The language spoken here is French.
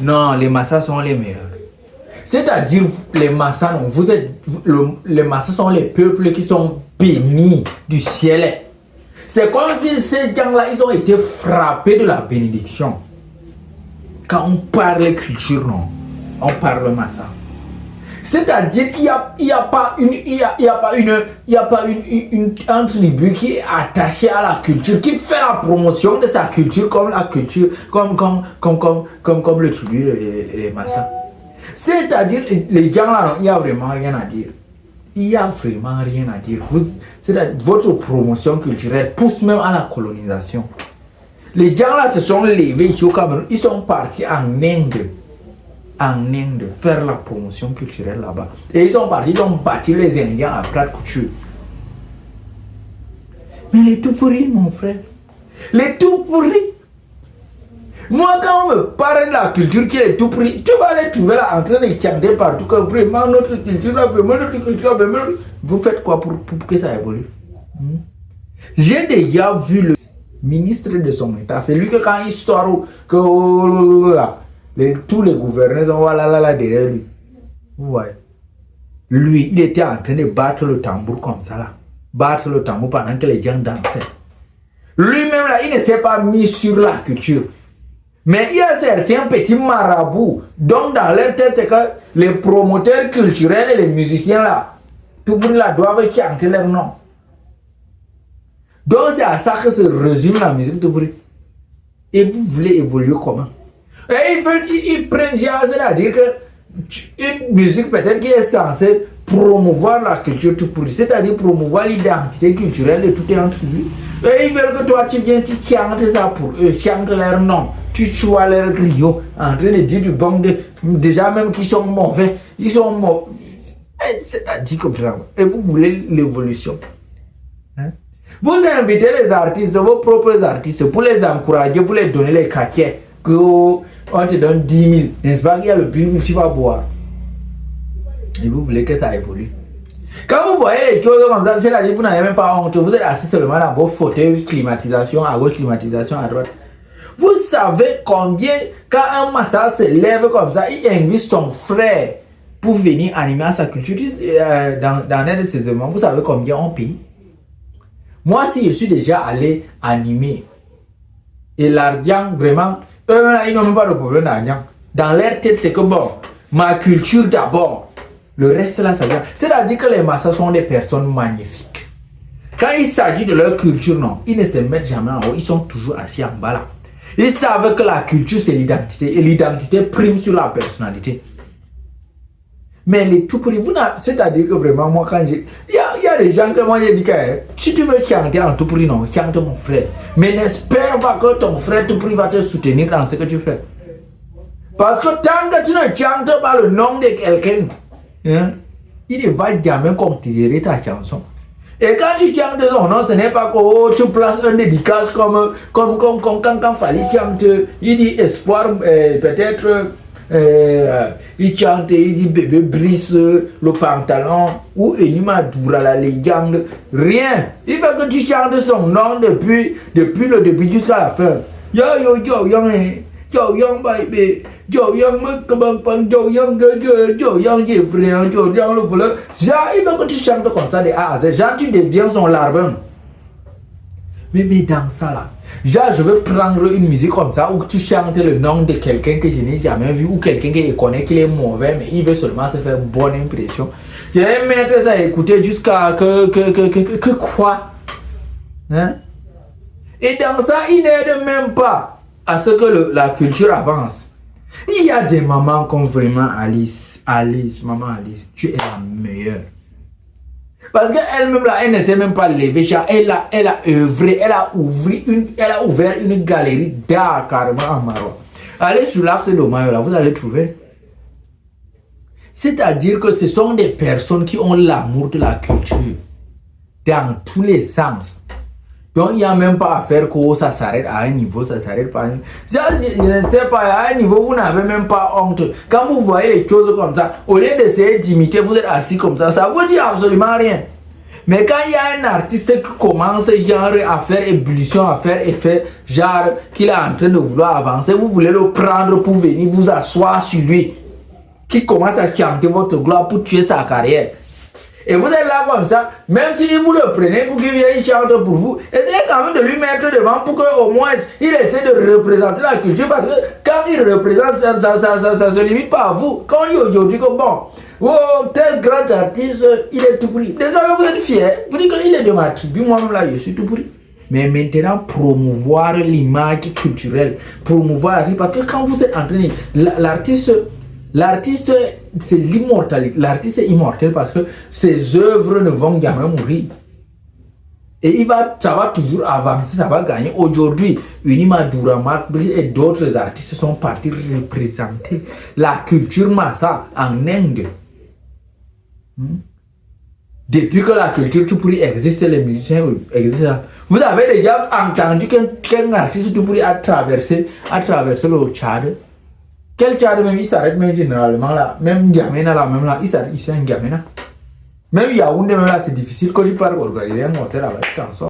Non, les Massas sont les meilleurs. C'est-à-dire, les Massas, non, les Massas sont les peuples qui sont bénis du ciel. C'est comme si ces gens-là, ils ont été frappés de la bénédiction. Quand on parle culture, non, on parle Massa. C'est-à-dire, il n'y a pas une tribu qui est attachée à la culture, qui fait la promotion de sa culture comme la culture, comme le tribu les Massa. C'est-à-dire, les gens là, il n'y a vraiment rien à dire. Il n'y a vraiment rien à dire. Votre promotion culturelle pousse même à la colonisation. Les gens là se sont levés ici au Cameroun, ils sont partis en Inde. Faire la promotion culturelle là-bas. Et ils sont partis, ils ont bâti les Indiens à plat de couture. Mais les tout pourris, mon frère. Les tout pourris. Moi, quand on me parle de la culture qui est tout pourrie, tu vas les trouver là en train de chanter partout que vraiment notre culture là, vraiment notre culture là, vraiment. Vous faites quoi pour que ça évolue? J'ai déjà vu le ministre de son état. C'est lui que quand il sort, tous les gouverneurs sont là derrière lui. Vous voyez? Lui, il était en train de battre le tambour comme ça là. Battre le tambour pendant que les gens dansaient. Lui-même là, il ne s'est pas mis sur la culture. Mais il y a certains petits marabouts. Donc dans leur tête, c'est que les promoteurs culturels et les musiciens là, tout le monde là doivent chanter leur nom. Donc c'est à ça que se résume la musique de bruit. Et vous voulez évoluer comment? Et ils prennent genre, c'est-à-dire que une musique peut-être qui est censée promouvoir la culture tout pourri, c'est-à-dire promouvoir l'identité culturelle de tout un tribu. Et ils veulent que toi tu viens, tu chantes ça pour eux, chantes leur nom, tu choisis leur griot, en train de dire du bon déjà même qu'ils sont mauvais, ils sont mauvais. C'est-à-dire que vraiment, et vous voulez l'évolution. Vous invitez les artistes, vos propres artistes, pour les encourager, pour les donner les cachets, qu'on te donne 10 000, n'est-ce pas qu'il y a le prix où tu vas boire. Et vous voulez que ça évolue. Quand vous voyez les choses comme ça, c'est-à-dire que vous n'avez même pas honte, vous êtes assis seulement dans vos fauteuils, climatisation à gauche, climatisation à droite. Vous savez combien, quand un Massa se lève comme ça, il invite son frère pour venir animer à sa culture. Dans un de ces événements, vous savez combien on paye? Moi, si je suis déjà allé animer, et l'argent, vraiment, eux, ils n'ont même pas de problème d'argent. Dans leur tête, c'est que bon, ma culture d'abord, le reste là, ça vient. C'est-à-dire que les Massas sont des personnes magnifiques. Quand il s'agit de leur culture, non, ils ne se mettent jamais en haut, ils sont toujours assis en bas là. Ils savent que la culture, c'est l'identité, et l'identité prime sur la personnalité. Mais les tout pourris, c'est-à-dire que vraiment, moi, quand j'ai. Il y a des gens que moi, j'ai dit que si tu veux chanter en tout pourri, non, chante mon frère. Mais n'espère pas que ton frère tout pourri va te soutenir dans ce que tu fais. Parce que tant que tu ne chantes pas le nom de quelqu'un, hein, il ne va jamais considérer ta chanson. Et quand tu chantes son nom, ce n'est pas que tu places un dédicace comme quand Fali chante, il dit espoir, peut-être. Il chante, il dit bébé brise le pantalon ou Enima Doura la légende, rien. Il veut que tu chantes son nom depuis le début jusqu'à la fin. Yo yo yo young baby, yo young yo young frère, yo young le voleur. Il veut que tu chantes comme ça de A à Z. Genre tu deviens son larbin. Mais dans ça là, genre je veux prendre une musique comme ça où tu chantes le nom de quelqu'un que je n'ai jamais vu ou quelqu'un que je connais qui est mauvais mais il veut seulement se faire une bonne impression. Je vais mettre ça à écouter jusqu'à que quoi, hein? Et dans ça, il n'aide même pas à ce que la culture avance. Il y a des mamans comme vraiment Alice, maman Alice, tu es la meilleure. Parce qu'elle-même là, elle ne s'est même pas levée, elle a œuvré, elle a ouvert une galerie d'art carrément à Maroc. Allez sur l'Arc de Mayo là, vous allez trouver. C'est-à-dire que ce sont des personnes qui ont l'amour de la culture dans tous les sens. Donc il n'y a même pas à faire que ça s'arrête à un niveau, ça s'arrête pas à un niveau. Je ne sais pas, à un niveau vous n'avez même pas honte. Quand vous voyez les choses comme ça, au lieu d'essayer d'imiter, vous êtes assis comme ça vous dit absolument rien. Mais quand il y a un artiste qui commence genre à faire ébullition, à faire effet, genre qu'il est en train de vouloir avancer, vous voulez le prendre pour venir vous asseoir sur lui, qui commence à chanter votre gloire pour tuer sa carrière. Et vous êtes là comme ça, même si vous le prenez pour qu'il vienne chanter pour vous, essayez quand même de lui mettre devant pour qu'au moins il essaie de représenter la culture, parce que quand il représente, ça se limite pas à vous. Quand on dit aujourd'hui que bon, oh, tel grand artiste, il est tout pourri. Désormais vous êtes fiers, vous dites qu'il est de ma tribu, moi-même là je suis tout pourri. Mais maintenant, promouvoir l'image culturelle, promouvoir, parce que quand vous êtes en train de... L'artiste, c'est l'immortalité. L'artiste est immortel parce que ses œuvres ne vont jamais mourir. Et ça va toujours avancer, ça va gagner. Aujourd'hui, Unima Durama et d'autres artistes sont partis représenter la culture Massa en Inde. Depuis que la culture Tupuri existe, les musiciens existent. Vous avez déjà entendu qu'un artiste Tupuri a traversé le Tchad? Quel Tchad même il s'arrête même généralement là, même Gamena là, même là, il s'arrête ici en Gamena. Même Yaoundé même là, c'est difficile que je parle organiser un concert là-bas.